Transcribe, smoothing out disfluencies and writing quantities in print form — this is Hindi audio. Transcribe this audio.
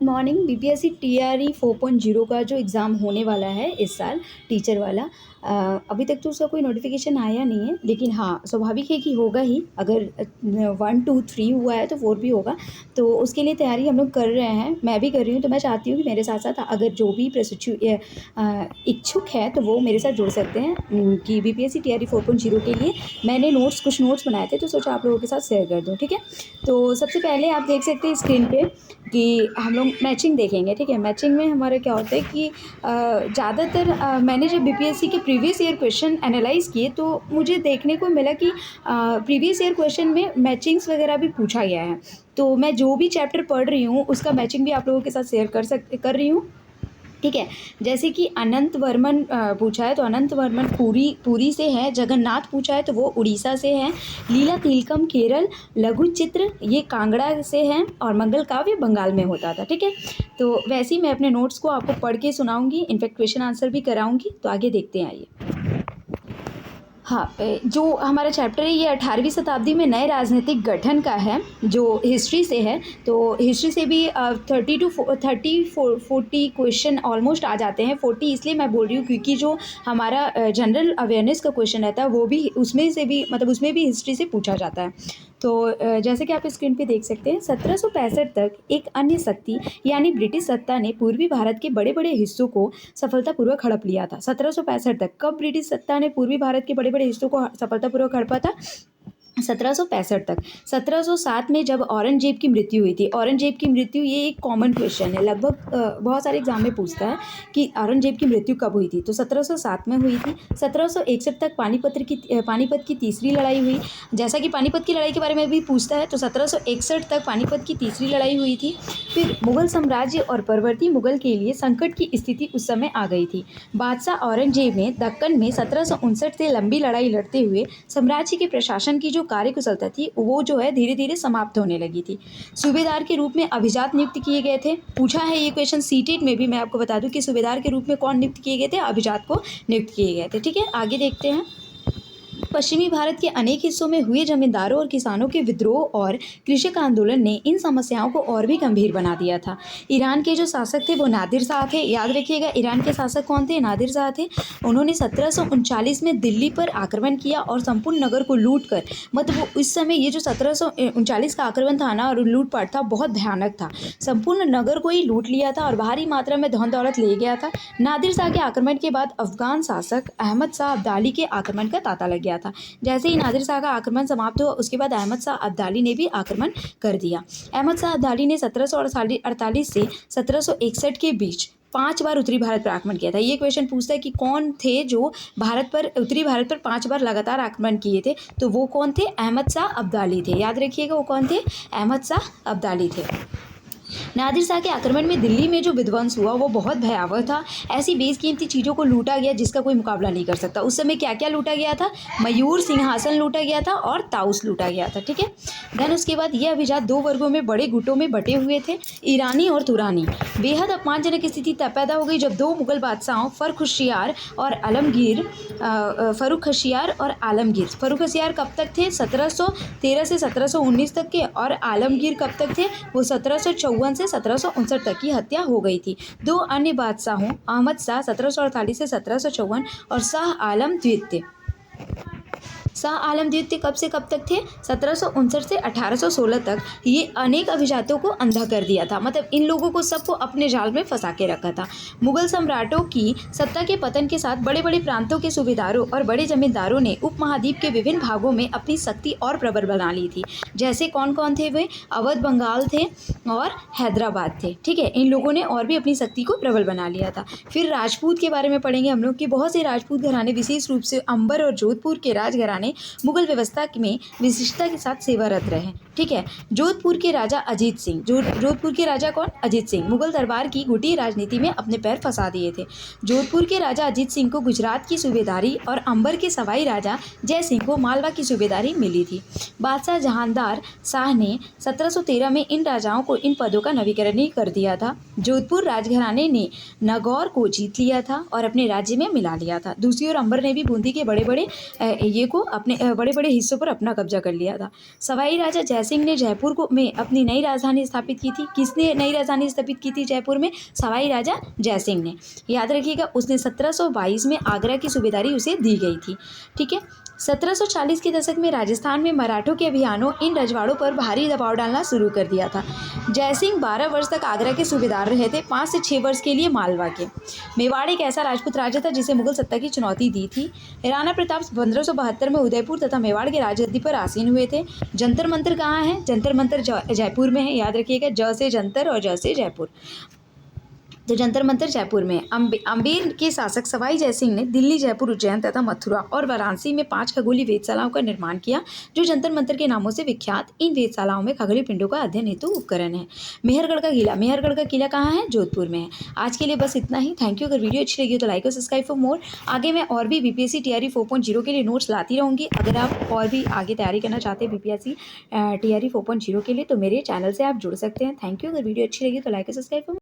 मॉर्निंग बीपीएससी टीआरई 4.0 का जो एग्ज़ाम होने वाला है इस साल टीचर वाला। अभी तक तो उसका कोई नोटिफिकेशन आया नहीं है, लेकिन हाँ स्वाभाविक है कि होगा ही। अगर 1 2 3 हुआ है तो 4 भी होगा। तो उसके लिए तैयारी हम लोग कर रहे हैं, मैं भी कर रही हूँ। तो मैं चाहती हूँ कि मेरे साथ साथ अगर जो भी इच्छुक है तो वो मेरे साथ जुड़ सकते हैं। कि बीपीएससी टीआरई 4.0 के लिए मैंने कुछ नोट्स बनाए थे, तो सोचा आप लोगों के साथ शेयर कर दूँ। ठीक है, तो सबसे पहले आप देख सकते हैं स्क्रीन पे कि हम लोग मैचिंग देखेंगे। ठीक है, मैचिंग में हमारा क्या होता है कि ज़्यादातर मैंने जब बीपीएससी के प्रीवियस ईयर क्वेश्चन एनालाइज़ किए तो मुझे देखने को मिला कि प्रीवियस ईयर क्वेश्चन में मैचिंग्स वगैरह भी पूछा गया है। तो मैं जो भी चैप्टर पढ़ रही हूँ उसका मैचिंग भी आप लोगों के साथ शेयर कर रही हूँ। ठीक है, जैसे कि अनंत वर्मन पूछा है तो अनंत वर्मन पुरी से है। जगन्नाथ पूछा है तो वो उड़ीसा से है। लीला तिलकम केरल। लघु चित्र ये कांगड़ा से हैं और मंगल काव्य बंगाल में होता था। ठीक है, तो वैसे ही मैं अपने नोट्स को आपको पढ़ के सुनाऊंगी, इनफैक्ट क्वेश्चन आंसर भी कराऊंगी। तो आगे देखते हैं, आइए। हाँ, जो हमारा चैप्टर है ये 18वीं शताब्दी में नए राजनीतिक गठन का है, जो हिस्ट्री से है। तो हिस्ट्री से भी 40 क्वेश्चन ऑलमोस्ट आ जाते हैं। 40 इसलिए मैं बोल रही हूँ क्योंकि जो हमारा जनरल अवेयरनेस का क्वेश्चन रहता है वो भी उसमें से भी, मतलब उसमें भी हिस्ट्री से पूछा जाता है। तो जैसे कि आप स्क्रीन पे देख सकते हैं, 1765 तक एक अन्य शक्ति यानी ब्रिटिश सत्ता ने पूर्वी भारत के बड़े बड़े हिस्सों को सफलतापूर्वक हड़प लिया था। 1765 तक कब ब्रिटिश सत्ता ने पूर्वी भारत के बड़े बड़े हिस्सों को सफलतापूर्वक हड़पा था? 1765 तक। 1707 में जब औरंगजेब की मृत्यु हुई थी। औरंगजेब की मृत्यु ये एक कॉमन क्वेश्चन है, लगभग बहुत सारे एग्जाम में पूछता है कि औरंगजेब की मृत्यु कब हुई थी। तो 1707 में हुई थी। 1761 तक पानीपत की तीसरी लड़ाई हुई। जैसा कि पानीपत की लड़ाई के बारे में भी पूछता है, तो 1761 तक पानीपत की तीसरी लड़ाई हुई थी। फिर मुगल साम्राज्य और परवर्ती मुगल के लिए संकट की स्थिति उस समय आ गई थी। बादशाह औरंगजेब ने दक्कन में 1759 से लंबी लड़ाई लड़ते हुए साम्राज्य के प्रशासन की जो कार्यकुशलता थी वो जो है धीरे धीरे समाप्त होने लगी थी। सूबेदार के रूप में अभिजात नियुक्त किए गए थे। पूछा है ये क्वेश्चन सीटेट में भी। मैं आपको बता दूं कि सूबेदार के रूप में कौन नियुक्त किए गए थे? अभिजात को नियुक्त किए गए थे। ठीक है, आगे देखते हैं। पश्चिमी भारत के अनेक हिस्सों में हुए जमींदारों और किसानों के विद्रोह और कृषक आंदोलन ने इन समस्याओं को और भी गंभीर बना दिया था। ईरान के जो शासक थे वो नादिर शाह थे। याद रखिएगा, ईरान के शासक कौन थे? नादिर शाह थे। उन्होंने 1739 में दिल्ली पर आक्रमण किया और संपूर्ण नगर को लूट कर, मतलब वो उस समय ये जो 1739 का आक्रमण था ना और लूटपाट था, बहुत भयानक था। संपूर्ण नगर को ही लूट लिया था और भारी मात्रा में धन दौलत ले गया था। नादिर शाह के आक्रमण के बाद अफगान शासक अहमद शाह अब्दाली के आक्रमण का तांता लग गया था। जैसे ही नादिर शाह का आक्रमण समाप्त हुआ उसके बाद अहमद शाह अब्दाली ने भी आक्रमण कर दिया। अहमद शाह अब्दाली ने 1748 से 1761 के बीच 5 बार उत्तरी भारत पर आक्रमण किया था। ये क्वेश्चन पूछता है कि कौन थे जो उत्तरी भारत पर 5 बार लगातार आक्रमण किए थे? तो वो कौन थे? अहमद शाह अब्दाली थे। याद रखिएगा, वो कौन थे? अहमद शाह अब्दाली थे। नादिर शाह के आक्रमण में दिल्ली में जो विध्वंस हुआ वो बहुत भयावह था। ऐसी बेशकीमती चीज़ों को लूटा गया जिसका कोई मुकाबला नहीं कर सकता। उस समय क्या क्या लूटा गया था? मयूर सिंहासन लूटा गया था और ताउस लूटा गया था। ठीक है, देन उसके बाद ये अभिजात 2 वर्गों में बड़े गुटों में बटे हुए थे, ईरानी और तुरानी। बेहद अपमानजनक स्थिति तब पैदा हो गई जब 2 मुगल बादशाहों फर्रुख होशियार और आलमगीर। फर्रुख होशियार कब तक थे? 1713 से 1719 तक के। और आलमगीर कब तक थे? वो 1754 से 1759 तक की हत्या हो गई थी। 2 अन्य बादशाहों अहमद शाह 1748 से 1754 और शाह आलम द्वितीय। शाह आलम द्वितीय कब से कब तक थे? 1759 से 1816 तक। ये अनेक अभिजातों को अंधा कर दिया था, मतलब इन लोगों को सबको अपने जाल में फंसा के रखा था। मुगल सम्राटों की सत्ता के पतन के साथ बड़े बड़े प्रांतों के सूबेदारों और बड़े जमींदारों ने उपमहाद्वीप के विभिन्न भागों में अपनी शक्ति और प्रबल बना ली थी। जैसे कौन कौन थे वे? अवध, बंगाल थे और हैदराबाद थे। ठीक है, इन लोगों ने और भी अपनी शक्ति को प्रबल बना लिया था। फिर राजपूत के बारे में पढ़ेंगे हम लोग कि बहुत से राजपूत घराने, विशेष रूप से अंबर और जोधपुर के राजघराने मुगल व्यवस्था में विशिष्टता के साथ सेवारत रहे। ठीक है, जोधपुर के राजा अजीत सिंह। जोधपुर के राजा कौन? अजीत सिंह। मुगल दरबार की गुटी राजनीति में अपने पैर फंसा दिए थे। जोधपुर के राजा अजीत सिंह को गुजरात की सूबेदारी और अंबर के सवाई राजा जय सिंह को मालवा की सूबेदारी मिली थी। बादशाह जहांदार शाह ने 1713 में इन राजाओं को इन पदों का नवीकरण कर दिया था। जोधपुर राजघराने ने नागौर को जीत लिया था और अपने राज्य में मिला लिया था। दूसरी ओर अंबर ने भी बूंदी के बड़े बड़े हिस्सों पर अपना कब्जा कर लिया था। सवाई राजा जय जयसिंह ने जयपुर को में अपनी नई राजधानी स्थापित की थी। किसने नई राजधानी स्थापित की थी जयपुर में? सवाई राजा जयसिंह ने। याद रखिएगा, उसने 1722 में आगरा की सूबेदारी उसे दी गई थी। ठीक है। 1740 के दशक में राजस्थान में मराठों के अभियानों इन रजवाड़ों पर भारी दबाव डालना शुरू कर दिया था। जयसिंह 12 वर्ष तक आगरा के सूबेदार रहे थे, 5 से 6 वर्ष के लिए मालवा के। मेवाड़ एक ऐसा राजपूत राजा था जिसे मुगल सत्ता की चुनौती दी थी। राणा प्रताप 1572 में उदयपुर तथा मेवाड़ के राजगद्दी पर आसीन हुए थे। जंतर मंतर कहाँ है? जंतर मंतर जयपुर में है। याद रखिएगा, ज से जंतर और ज से जयपुर। तो जंतर मंतर जयपुर में। अम्बेर के शासक सवाई जयसिंह ने दिल्ली, जयपुर, उज्जैन तथा मथुरा और वाराणसी में 5 खगोलीय वेधशालाओं का निर्माण किया, जो जंतर मंतर के नामों से विख्यात। इन वेधशालाओं में खगोलीय पिंडों का अध्ययन हेतु उपकरण है। मेहरगढ़ का किला। मेहरगढ़ का किला कहाँ है? जोधपुर में है। आज के लिए बस इतना ही। Thank you. अगर वीडियो अच्छी लगी तो लाइक और सब्सक्राइब फॉर मोर। आगे मैं और भी बीपीएससी टीआरई 4.0 के लिए नोट्स लाती रहूँगी। अगर आप और भी आगे तैयारी करना चाहते हैं बीपीएससी टीआरई 4.0 के लिए, तो मेरे चैनल से आप जुड़ सकते हैं। Thank you. अगर वीडियो अच्छी लगी तो लाइक और सब्सक्राइब फॉर